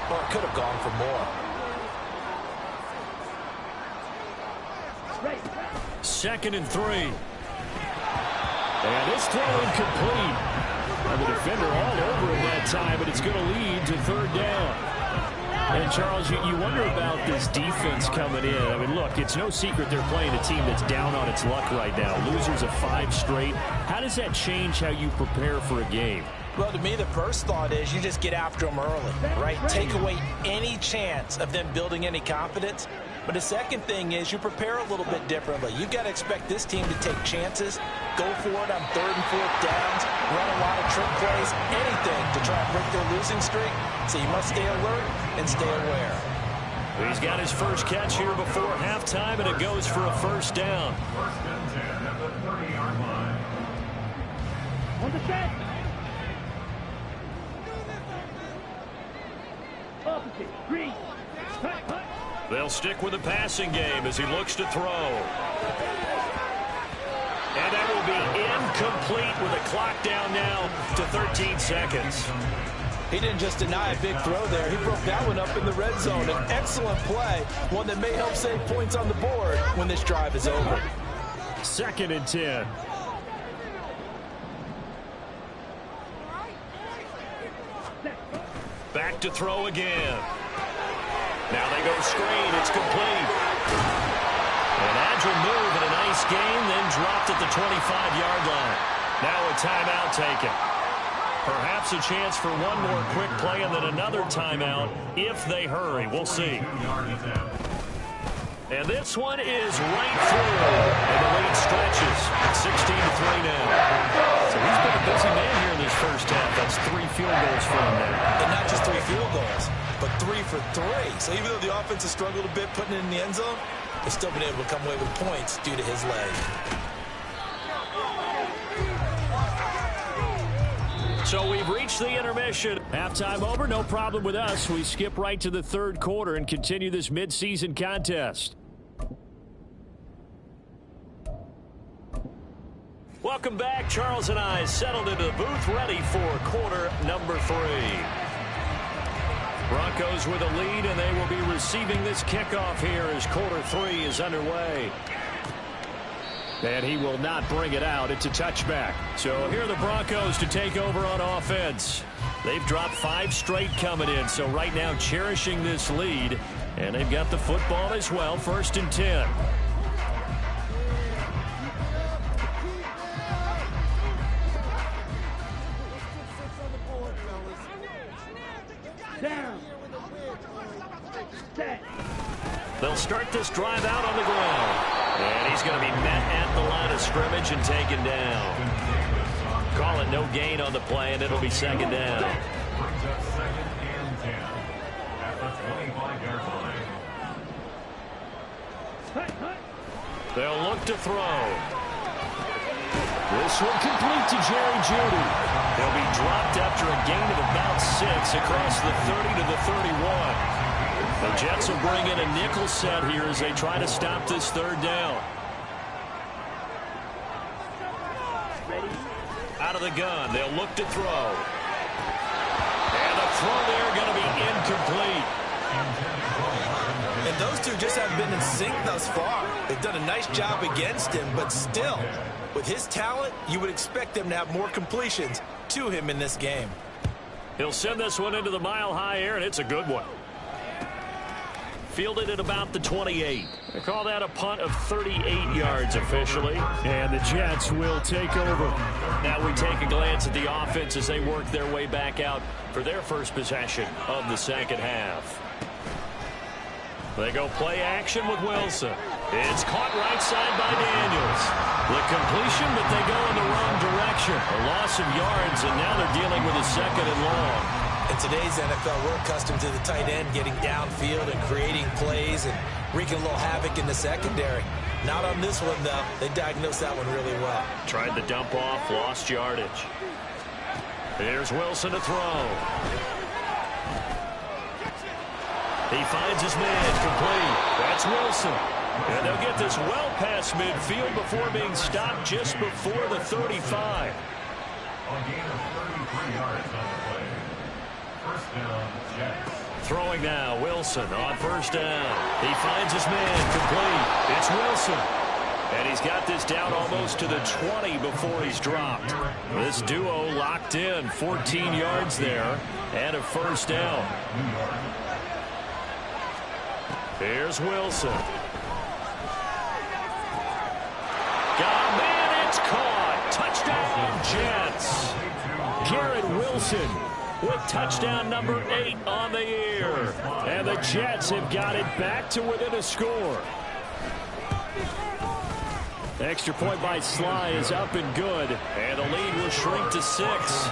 or it could have gone for more. Second and 3. And this throw incomplete. And the defender all over him that time, but it's going to lead to third down. And, Charles, you wonder about this defense coming in. I mean, look, it's no secret they're playing a team that's down on its luck right now. Losers of 5 straight. How does that change how you prepare for a game? Well, to me, the first thought is you just get after them early, right? Take away any chance of them building any confidence. But the second thing is you prepare a little bit differently. You've got to expect this team to take chances, go for it on 3rd and 4th downs, run a lot of trick plays, anything to try and break their losing streak. So you must stay alert and stay aware. He's got his first catch here before halftime, and it goes for a first down. First and 10 at the 30-yard line. On the set. Opposite. Green. Hut, hut. They'll stick with the passing game as he looks to throw. And that will be incomplete with a clock down now to 13 seconds. He didn't just deny a big throw there. He broke that one up in the red zone. An excellent play, one that may help save points on the board when this drive is over. Second and 10. Back to throw again. Now they go screen. It's complete. An agile move and a nice gain, then dropped at the 25-yard line. Now a timeout taken. Perhaps a chance for one more quick play and then another timeout if they hurry. We'll see. And this one is right through. And the lead stretches. 16-3 now. So he's been a busy man here in this first half. That's 3 field goals for him now. And not just 3 field goals, but 3 for 3. So even though the offense has struggled a bit putting it in the end zone, they've still been able to come away with points due to his leg. So we've reached the intermission. Halftime over, no problem with us. We skip right to the third quarter and continue this midseason contest. Welcome back. Charles and I settled into the booth ready for quarter number 3. Broncos with a lead, and they will be receiving this kickoff here as quarter 3 is underway. And he will not bring it out. It's a touchback. So here are the Broncos to take over on offense. They've dropped 5 straight coming in, so right now cherishing this lead. And they've got the football as well, 1st and 10. Down. Set. They'll start this drive out on the ground. And he's going to be met at the line of scrimmage and taken down. Call it no gain on the play, and it'll be 2nd down. Brings up 2nd and 10 at the 25-yard line. Hut, hut. They'll look to throw. This one complete to Jerry Jeudy. They'll be dropped after a gain of about 6 across the 30 to the 31. The Jets will bring in a nickel set here as they try to stop this 3rd down. Out of the gun, they'll look to throw. And the throw there going to be incomplete. And those two just haven't been in sync thus far. They've done a nice job against him, but still, with his talent, you would expect them to have more completions to him in this game. He'll send this one into the mile-high air, and it's a good one. Fielded at about the 28. They call that a punt of 38 yards officially. And the Jets will take over. Now we take a glance at the offense as they work their way back out for their first possession of the second half. They go play action with Wilson. It's caught right side by Daniels. The completion, but they go in the wrong direction. A loss of yards, and now they're dealing with a 2nd and long. In today's NFL, we're accustomed to the tight end getting downfield and creating plays and wreaking a little havoc in the secondary. Not on this one, though. They diagnosed that one really well. Tried the dump off, lost yardage. Here's Wilson to throw. He finds his man, complete. That's Wilson. And they'll get this well past midfield before being stopped just before the 35. A gain of 33 yards on the play. First down, Jets. Throwing now, Wilson on first down. He finds his man, complete. It's Wilson. And he's got this down almost to the 20 before he's dropped. This duo locked in, 14 yards there, and a first down. Here's Wilson. Got a man, it's caught. Touchdown, Jets. Garrett Wilson with touchdown number 8 on the year. And the Jets have got it back to within a score. Extra point by Sly is up and good. And the lead will shrink to 6.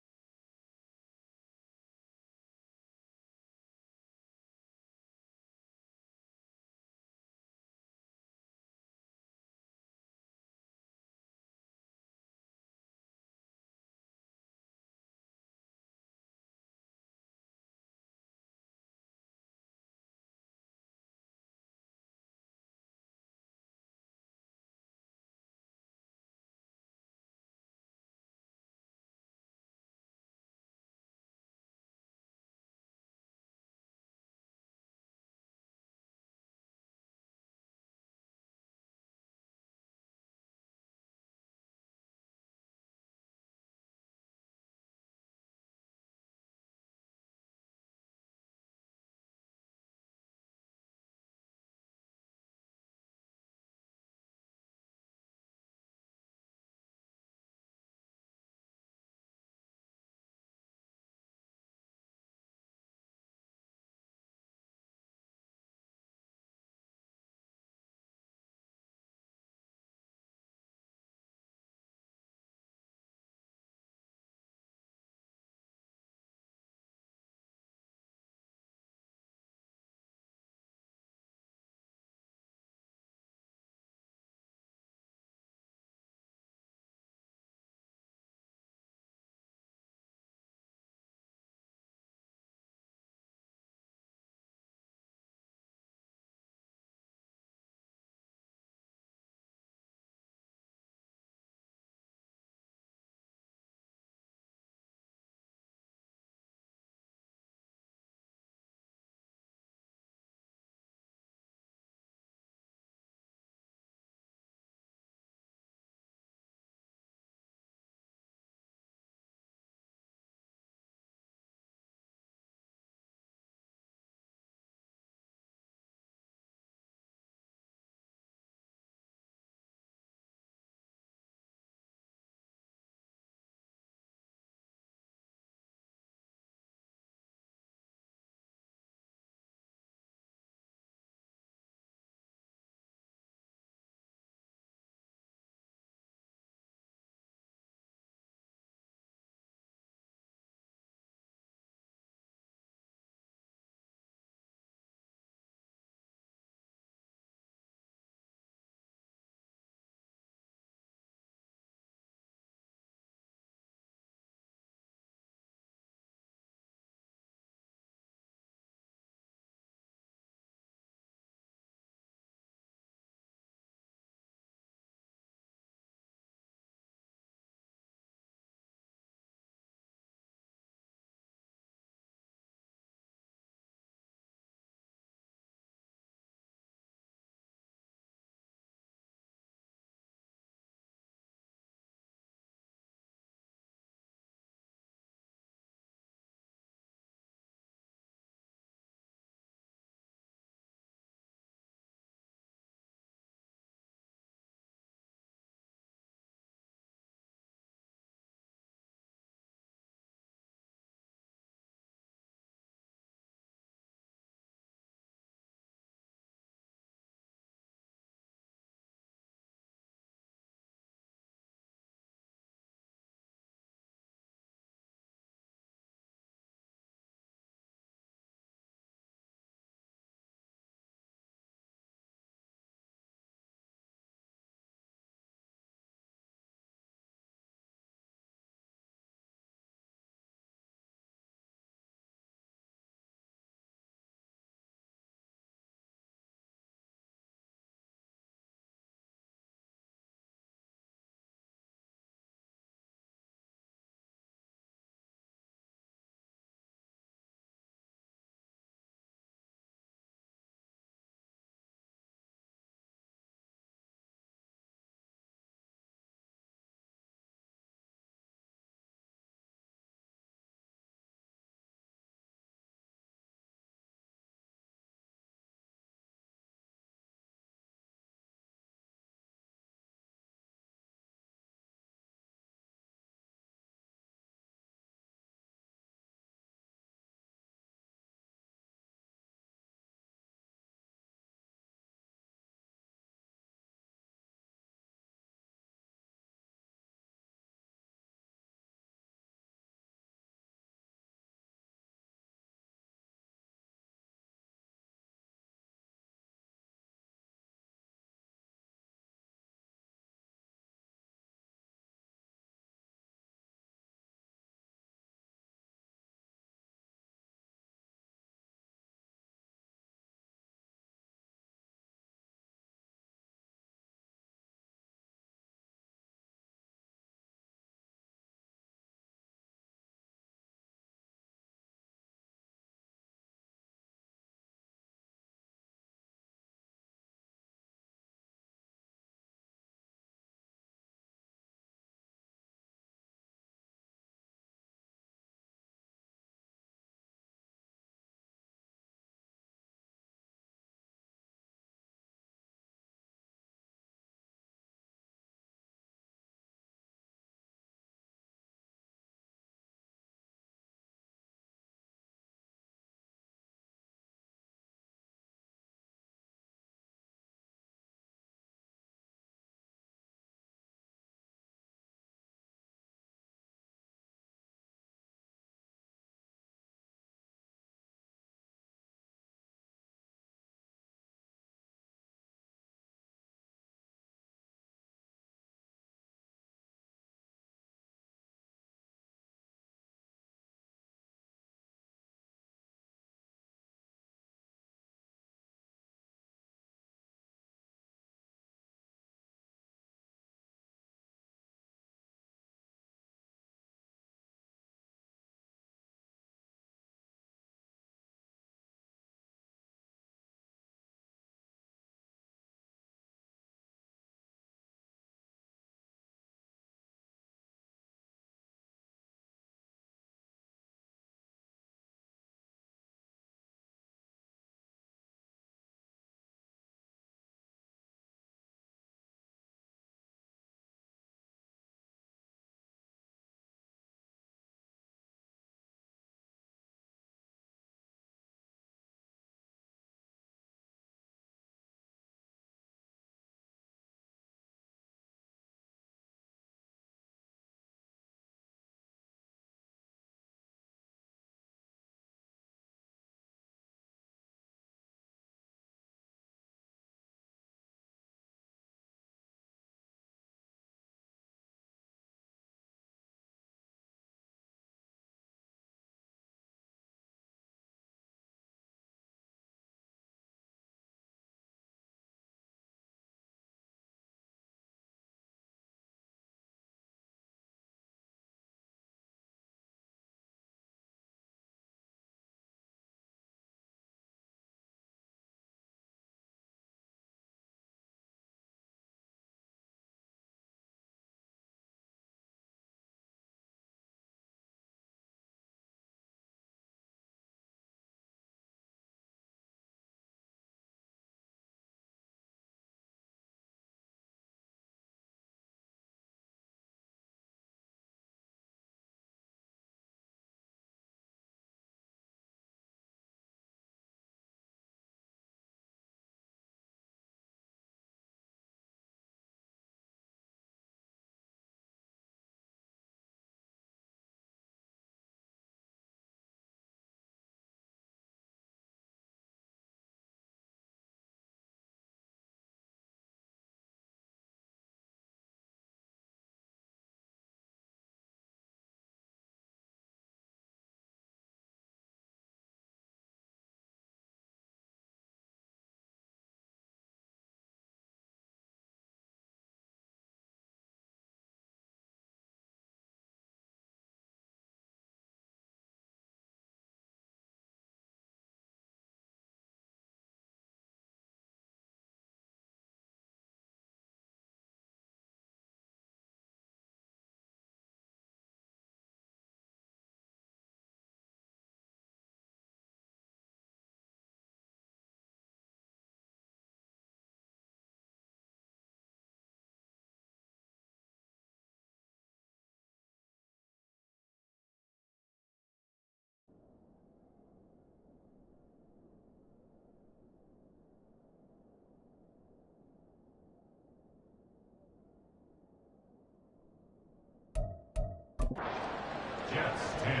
Jets 10.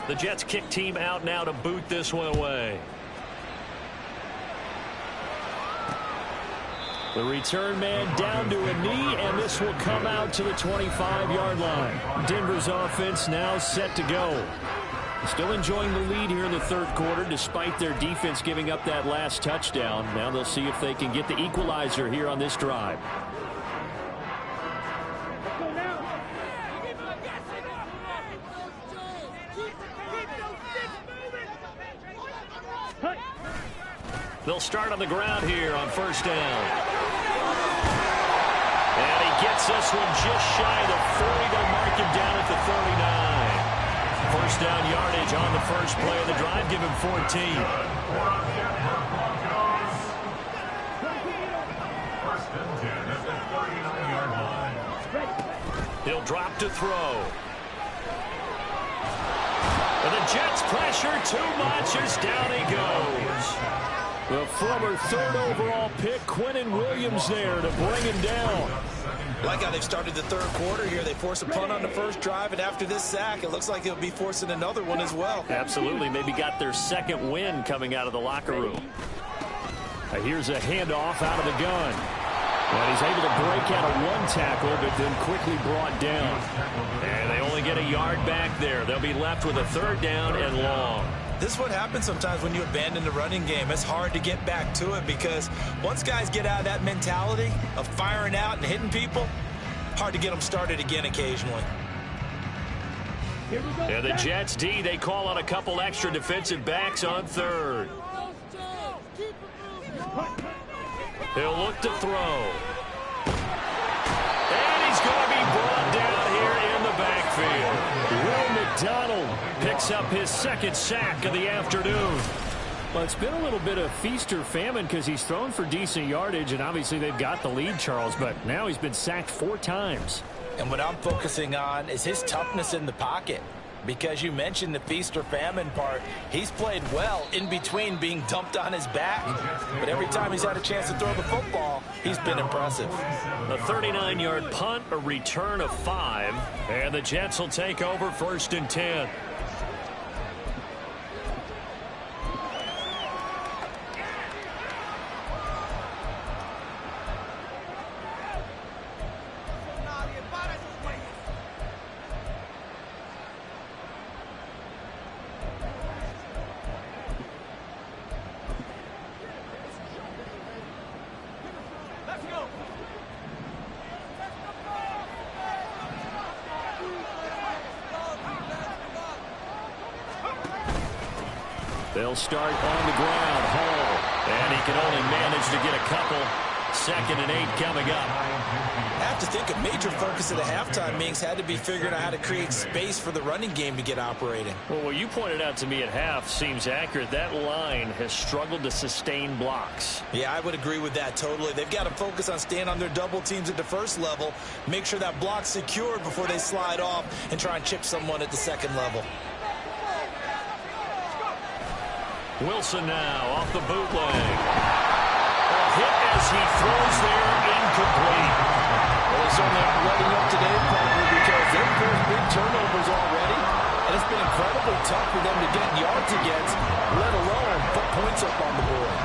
The Jets kick team out now to boot this one away. The return man down to a knee, and this will come out to the 25-yard line. Denver's offense now set to go. Still enjoying the lead here in the third quarter despite their defense giving up that last touchdown. Now they'll see if they can get the equalizer here on this drive. They'll start on the ground here on first down. And he gets this one just shy of the 40. They'll mark him down at the 39. First down yardage on the first play of the drive. Give him 14. First and 10 at the 39-yard line. He'll drop to throw. And the Jets pressure too much as down he goes. The former third overall pick, Quinnen Williams, there to bring him down. Like how they've started the third quarter here. They force a punt on the first drive, and after this sack, it looks like they'll be forcing another one as well. Absolutely. Maybe got their second win coming out of the locker room. Here's a handoff out of the gun. And he's able to break out of one tackle, but then quickly brought down. And they only get a yard back there. They'll be left with a third down and long. This is what happens sometimes when you abandon the running game. It's hard to get back to it because once guys get out of that mentality of firing out and hitting people, hard to get them started again occasionally. And the Jets D, they call on a couple extra defensive backs on third. He'll look to throw. And he's going to be brought down here in the backfield. Will McDonald picks up his second sack of the afternoon. Well, it's been a little bit of feast or famine because he's thrown for decent yardage, and obviously they've got the lead, Charles, but now he's been sacked 4 times. And what I'm focusing on is his toughness in the pocket. Because you mentioned the feast or famine part, he's played well in between being dumped on his back. But every time he's had a chance to throw the football, he's been impressive. A 39-yard punt, a return of 5, and the Jets will take over first and 10. They'll start on the ground. Hall. And he can only manage to get a couple. 2nd and 8 coming up. I have to think a major focus of the halftime meetings had to be figuring out how to create space for the running game to get operating. Well, what you pointed out to me at half seems accurate. That line has struggled to sustain blocks. Yeah, I would agree with that totally. They've got to focus on staying on their double teams at the first level, make sure that block's secured before they slide off and try and chip someone at the second level. Wilson now off the bootleg. A hit as he throws there, incomplete. Well, they certainly aren't letting up today, probably because they've caused big turnovers already, and it's been incredibly tough for them to get yards against, let alone put points up on the board.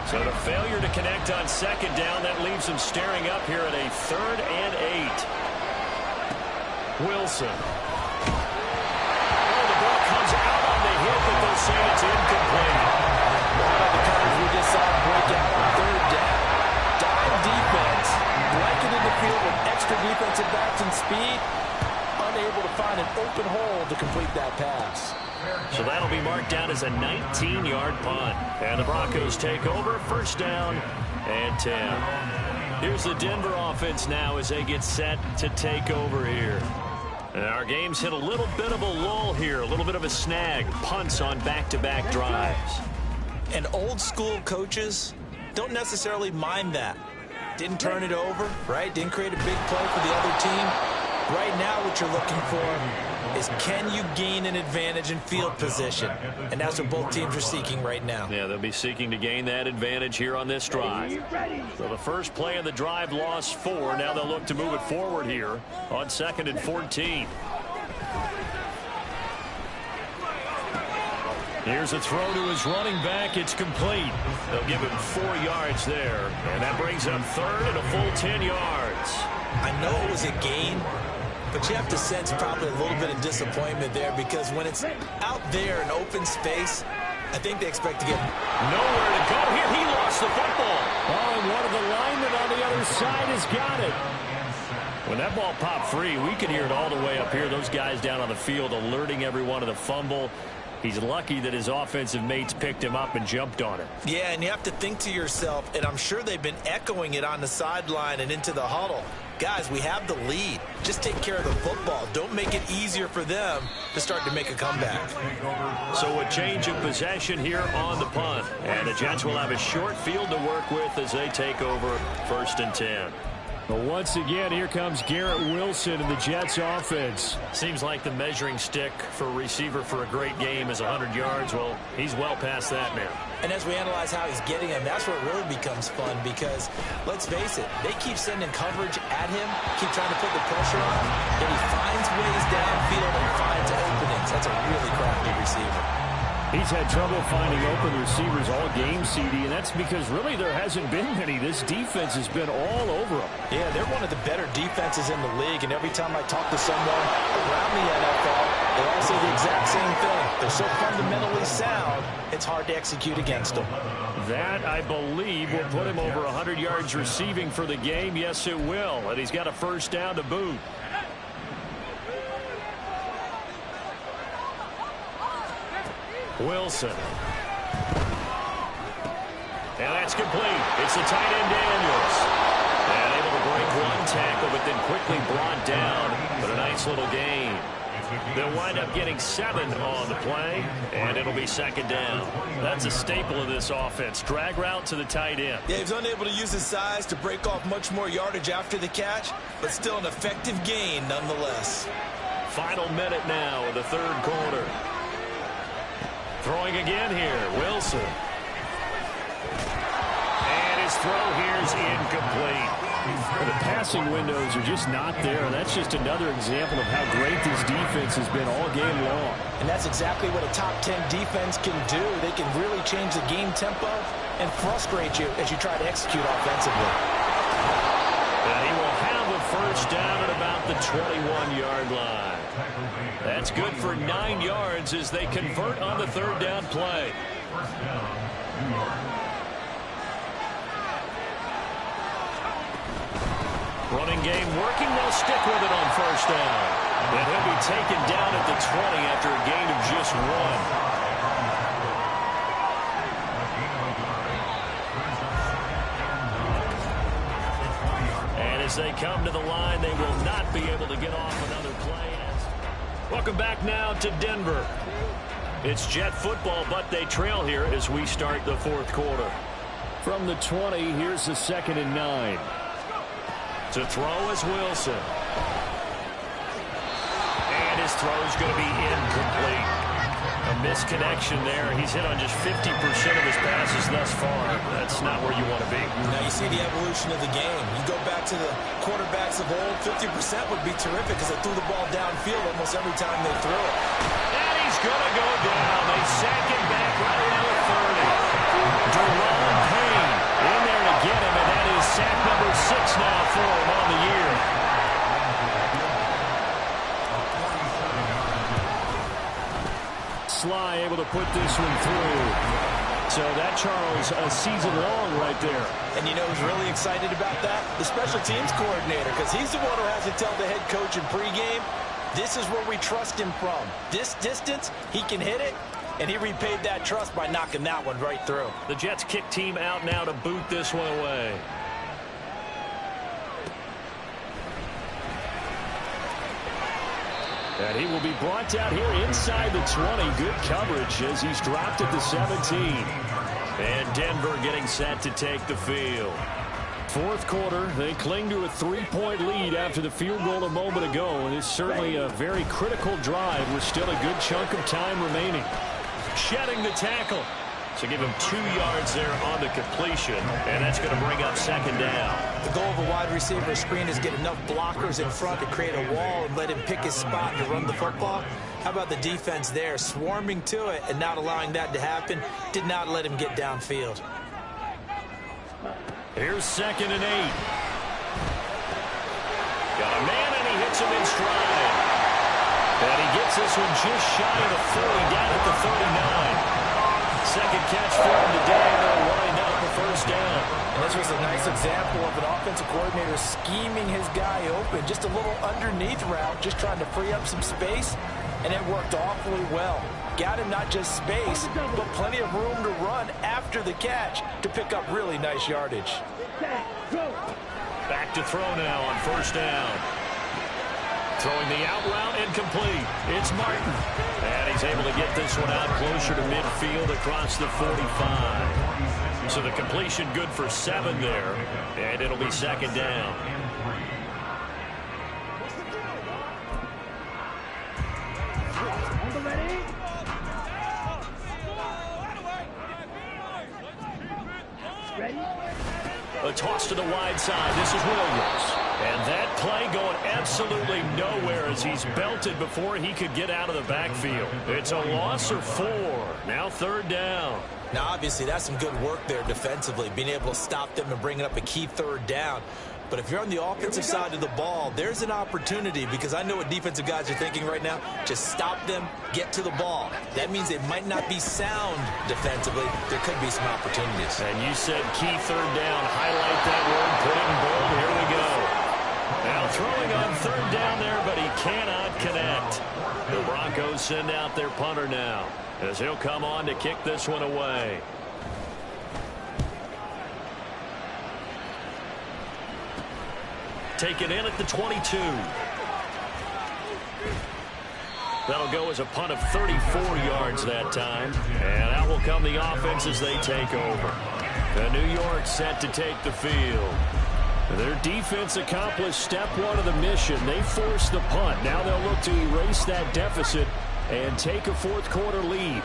So the failure to connect on second down, that leaves them staring up here at a 3rd and 8. Wilson. Oh, the ball comes out on the hit, but they'll say it's incomplete. One of the coverage we just saw break out on 3rd down. Dive defense, blanketed the field with extra defensive backs and speed, unable to find an open hole to complete that pass. So that'll be marked down as a 19-yard punt. And the Broncos take over, first down and 10. Here's the Denver offense now as they get set to take over here. And our game's hit a little bit of a lull here, a little bit of a snag. Punts on back-to-back drives. And old school coaches don't necessarily mind that. Didn't turn it over, right? Didn't create a big play for the other team. Right now what you're looking for is, can you gain an advantage in field position? And that's what both teams are seeking right now. Yeah, they'll be seeking to gain that advantage here on this drive. So the first play of the drive lost 4. Now they'll look to move it forward here on 2nd and 14. Here's a throw to his running back. It's complete. They'll give him 4 yards there. And that brings up 3rd and a full 10 yards. I know it was a gain, but you have to sense probably a little bit of disappointment there, because when it's out there in open space, I think they expect to get nowhere to go here. He lost the football. Oh, and one of the linemen on the other side has got it. When that ball popped free, we could hear it all the way up here. Those guys down on the field alerting everyone of the fumble. He's lucky that his offensive mates picked him up and jumped on it. Yeah, and you have to think to yourself, and I'm sure they've been echoing it on the sideline and into the huddle. Guys, we have the lead. Just take care of the football. Don't make it easier for them to start to make a comeback. So a change of possession here on the punt. And the Jets will have a short field to work with as they take over 1st and 10. Well, once again, here comes Garrett Wilson in the Jets offense. Seems like the measuring stick for a receiver for a great game is 100 yards. Well, he's well past that now. And as we analyze how he's getting him, that's where it really becomes fun, because, let's face it, they keep sending coverage at him, keep trying to put the pressure on him, and he finds ways downfield and finds openings. That's a really crafty receiver. He's had trouble finding open receivers all game, CD, and that's because really there hasn't been many. This defense has been all over him. Yeah, they're one of the better defenses in the league, and every time I talk to someone around the NFL, they all say the exact same thing. They're so fundamentally sound, it's hard to execute against them. That, I believe, will put him over 100 yards receiving for the game. Yes, it will. And he's got a 1st down to boot. Wilson. And that's complete. It's the tight end Daniels. And able to break 1 tackle, but then quickly brought down. But a nice little gain. They'll wind up getting 7 on the play, and it'll be 2nd down. That's a staple of this offense. Drag route to the tight end. Yeah, he's unable to use his size to break off much more yardage after the catch, but still an effective gain nonetheless. Final minute now of the 3rd quarter. Throwing again here, Wilson. And his throw here is incomplete. The passing windows are just not there, and that's just another example of how great this defense has been all game long. And that's exactly what a top 10 defense can do. They can really change the game tempo and frustrate you as you try to execute offensively. And he will have a 1st down at about the 21-yard line. That's good for 9 yards as they convert on the 3rd down play. Running game working. They'll stick with it on 1st down. And he'll be taken down at the 20 after a gain of just 1. And as they come to the line, they will not be able to get off another play. Welcome back now to Denver. It's Jet football, but they trail here as we start the 4th quarter. From the 20, here's the 2nd and 9. To throw is Wilson. And his throw is going to be incomplete. A misconnection there. He's hit on just 50% of his passes thus far. That's not where you want to be. Now you see the evolution of the game. You go back to the quarterbacks of old, 50% would be terrific because they threw the ball downfield almost every time they threw it. And he's going to go down. They sack him back right around the 30. Jerome Payne in there to get him, and that is sack number 6 now for him on the year. Sly able to put this one through. So that, Charles, a season long right there. And you know who's really excited about that? The special teams coordinator, because he's the one who has to tell the head coach in pregame, this is where we trust him from. This distance, he can hit it, and he repaid that trust by knocking that one right through. The Jets kick team out now to boot this one away. And he will be brought down here inside the 20. Good coverage as he's dropped at the 17. And Denver getting set to take the field. Fourth quarter, they cling to a 3-point lead after the field goal a moment ago, and it's certainly a very critical drive with still a good chunk of time remaining. Shedding the tackle. So give him 2 yards there on the completion, and that's going to bring up second down. The goal of a wide receiver screen is get enough blockers in front to create a wall and let him pick his spot to run the football. How about the defense there, swarming to it and not allowing that to happen? Did not let him get downfield. Here's 2nd and 8. Got a man, and he hits him in stride. And he gets this one just shy of the 40, down at the 39. Second catch for him today, and they'll wind up the first down. And this was a nice example of an offensive coordinator scheming his guy open. Just a little underneath route, just trying to free up some space, and it worked awfully well. Got him not just space, but plenty of room to run after the catch to pick up really nice yardage. Back to throw now on first down. Throwing the out route incomplete. It's Martin. And he's able to get this one out closer to midfield across the 45. So the completion good for 7 there. And it'll be second down. A toss to the wide side. This is Williams. And that play going absolutely nowhere as he's belted before he could get out of the backfield. It's a loss of 4. Now third down. Now, obviously, that's some good work there defensively, being able to stop them and bringing up a key third down. But if you're on the offensive side of the ball, there's an opportunity, because I know what defensive guys are thinking right now. Just stop them, get to the ball. That means it might not be sound defensively. There could be some opportunities. And you said key third down. Highlight that word, put it in bold. Here we go. Now throwing on third down there, but he cannot connect. The Broncos send out their punter now, as he'll come on to kick this one away. Taken in at the 22. That'll go as a punt of 34 yards that time. And out will come the offense as they take over. And New York set to take the field. Their defense accomplished step 1 of the mission. They forced the punt. Now they'll look to erase that deficit and take a fourth quarter lead.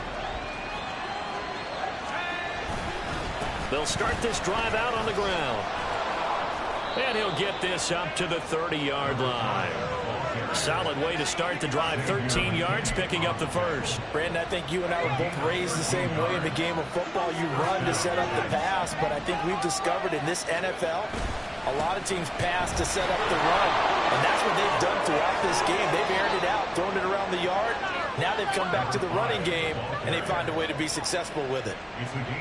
They'll start this drive out on the ground. And he'll get this up to the 30-yard line. Solid way to start the drive. 13 yards, picking up the first. Brandon, I think you and I were both raised the same way in the game of football. You run to set up the pass, but I think we've discovered in this NFL, a lot of teams pass to set up the run. And that's what they've done throughout this game. They've aired it out, thrown it around the yard. Now they've come back to the running game, and they find a way to be successful with it.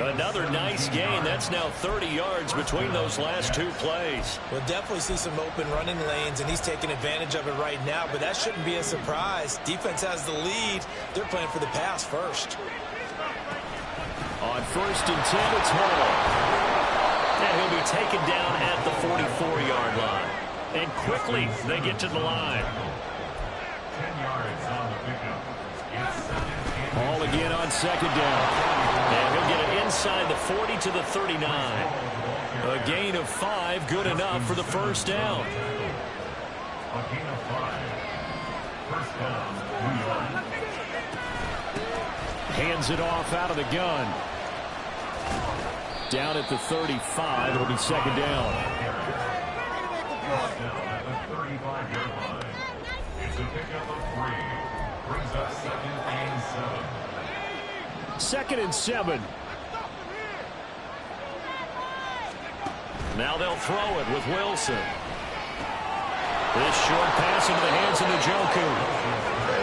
Another nice gain. That's now 30 yards between those last 2 plays. We'll definitely see some open running lanes, and he's taking advantage of it right now, but that shouldn't be a surprise. Defense has the lead. They're playing for the pass first. On first and 10, it's Hall. And he'll be taken down at the 44-yard line. And quickly, they get to the line. 10 yards on the pickup. Hall again on second down. And he'll get it inside the 40 to the 39. A gain of 5, good enough for the first down. A gain of 5. First down, New York. Hands it off out of the gun. Down at the 35. It'll be second down. First down at the 35-yard line. It's a pickup of 3. Brings up 2nd and 7. 2nd and 7. Now they'll throw it with Wilson. This short pass into the hands of Njoku.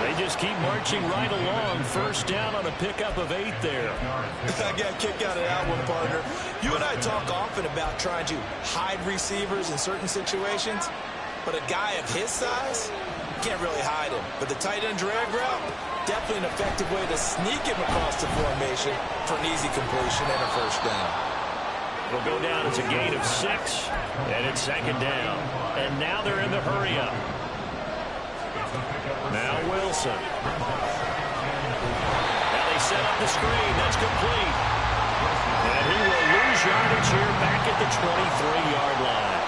They just keep marching right along. First down on a pickup of 8 there. I got a kick out of that one, partner. You and I talk often about trying to hide receivers in certain situations, but a guy of his size, can't really hide him. But the tight end drag route, definitely an effective way to sneak him across the formation for an easy completion and a first down. It'll go down as a gain of 6, and it's second down. And now they're in the hurry-up. Now Wilson. Now they set up the screen. That's complete. And he will lose yardage here back at the 23-yard line.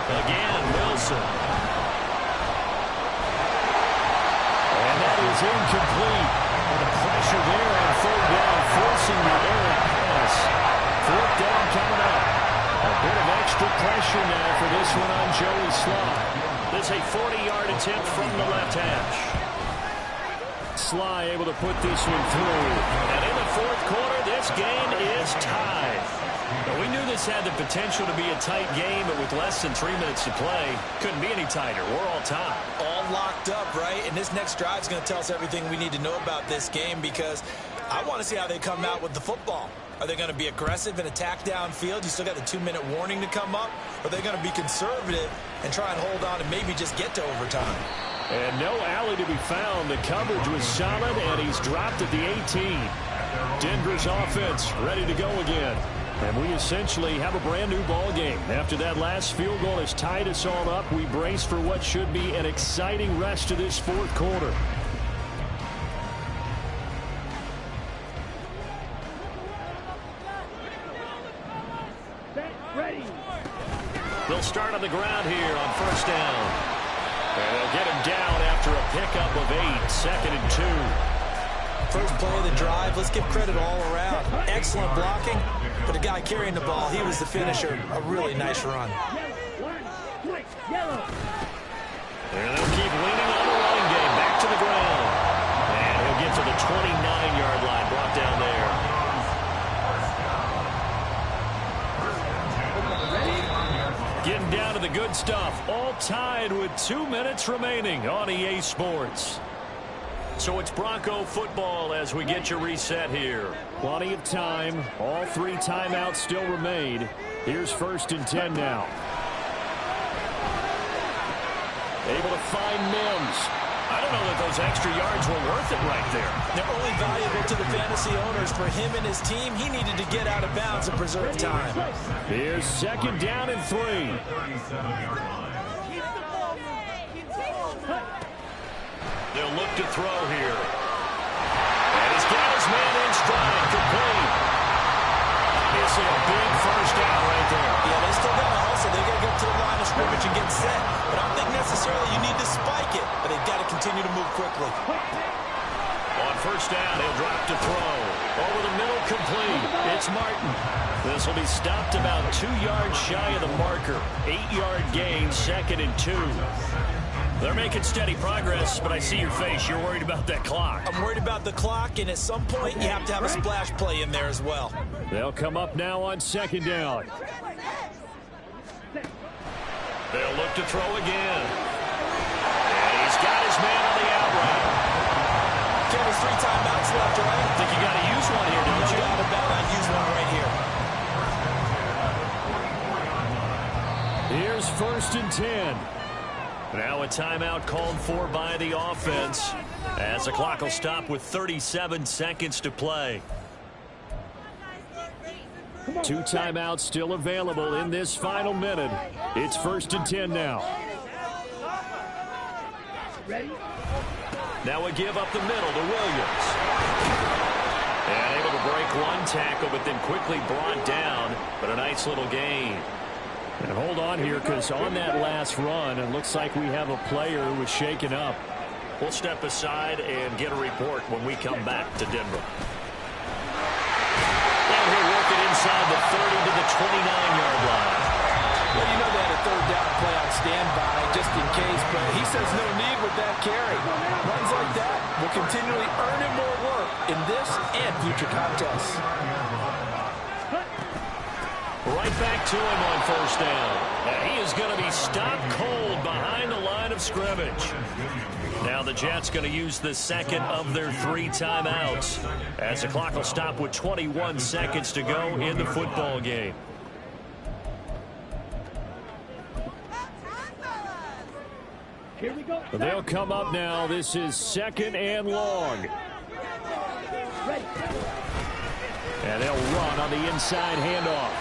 Again, Wilson. And that is incomplete. And the pressure there on third down, forcing the errant pass. Fourth down coming up. A bit of extra pressure now for this one on Joey Sly. This is a 40-yard attempt from the left hash. Sly able to put this one through. And in the fourth quarter, this game is tied. Now, we knew this had the potential to be a tight game, but with less than 3 minutes to play, couldn't be any tighter. We're all tied. All locked up, right? And this next drive is going to tell us everything we need to know about this game, because I want to see how they come out with the football. Are they going to be aggressive and attack downfield? You still got the 2-minute warning to come up? Or are they going to be conservative and try and hold on and maybe just get to overtime? And no alley to be found. The coverage was solid, and he's dropped at the 18. Denver's offense ready to go again. And we essentially have a brand new ball game. After that last field goal has tied us all up, we brace for what should be an exciting rest of this fourth quarter. Ready. They'll start on the ground here on first down. And they'll get him down after a pickup of 8, second and 2. First play of the drive, let's give credit all around. Excellent blocking, but the guy carrying the ball, he was the finisher. A really nice run. Yellow. And they'll keep leaning on the running game. Back to the ground. And he'll get to the 29-yard line, brought down there. Getting down to the good stuff. All tied with 2 minutes remaining on EA Sports. So it's Bronco football as we get you reset here. Plenty of time. All 3 timeouts still remain. Here's first and 10 now. Able to find Mims. I don't know that those extra yards were worth it right there. They're only valuable to the fantasy owners. For him and his team, he needed to get out of bounds and preserve time. Here's second down and 3. They'll look to throw here. And he's got his man in stride. Complete. It's a big first down right there. Yeah, they still got to hustle. They got to get to the line of scrimmage and get set. But I don't think necessarily you need to spike it, but they've got to continue to move quickly. On first down, he'll drop to throw. Over the middle, complete. It's Martin. This will be stopped about 2 yards shy of the marker. 8-yard gain, second and 2. They're making steady progress, but I see your face. You're worried about that clock. I'm worried about the clock, and at some point, you have to have a splash play in there as well. They'll come up now on second down. They'll look to throw again. And he's got his man on the out route. Ken, there's 3 timeouts left, right? I think you got to use one here, don't you? No doubt about it. I'd use one right here. Here's first and 10. Now a timeout called for by the offense as the clock will stop with 37 seconds to play. 2 timeouts still available in this final minute. It's first and 10 now. Now we give up the middle to Williams. And able to break one tackle, but then quickly brought down. But a nice little gain. And hold on here, because on that last run, it looks like we have a player who was shaken up. We'll step aside and get a report when we come back to Denver. And he'll work it inside the 30 to the 29-yard line. Well, you know they had a third down play on standby just in case, but he says no need with that carry. Runs like that will continually earn him more work in this and future contests. Right back to him on first down. And he is going to be stopped cold behind the line of scrimmage. Now the Jets going to use the second of their 3 timeouts as the clock will stop with 21 seconds to go in the football game. Here we go. They'll come up now. This is second and long. And they'll run on the inside handoff.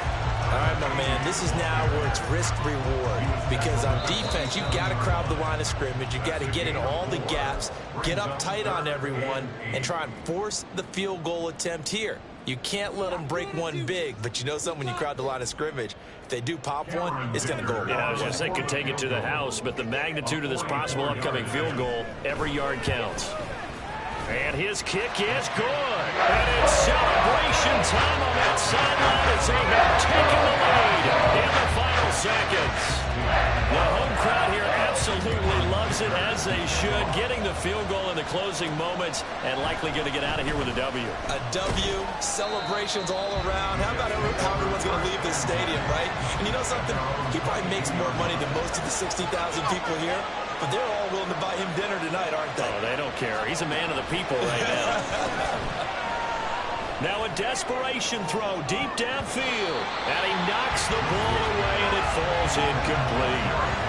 All right, my man, this is now where it's risk-reward, because on defense, you've got to crowd the line of scrimmage. You've got to get in all the gaps, get up tight on everyone, and try and force the field goal attempt here. You can't let them break one big, but you know something, when you crowd the line of scrimmage, if they do pop one, it's going to go. Yeah, I was just thinking take it to the house, but the magnitude of this possible upcoming field goal, every yard counts. And his kick is good. And it's celebration time on that sideline as they have taken the lead in the final seconds. The home crowd here absolutely loves it, as they should, getting the field goal in the closing moments and likely going to get out of here with a W. A W, celebrations all around. How about how everyone's going to leave this stadium, right? And you know something? He probably makes more money than most of the 60,000 people here, but they're all willing to buy him dinner tonight, aren't they? Oh, they don't care. He's a man of the people right now. Now a desperation throw deep downfield. And he knocks the ball away, and it falls incomplete.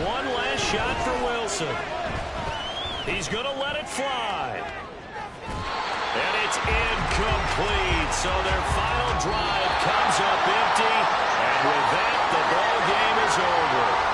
One last shot for Wilson. He's going to let it fly. And it's incomplete. So their final drive comes up empty. And with that, the ball game is over.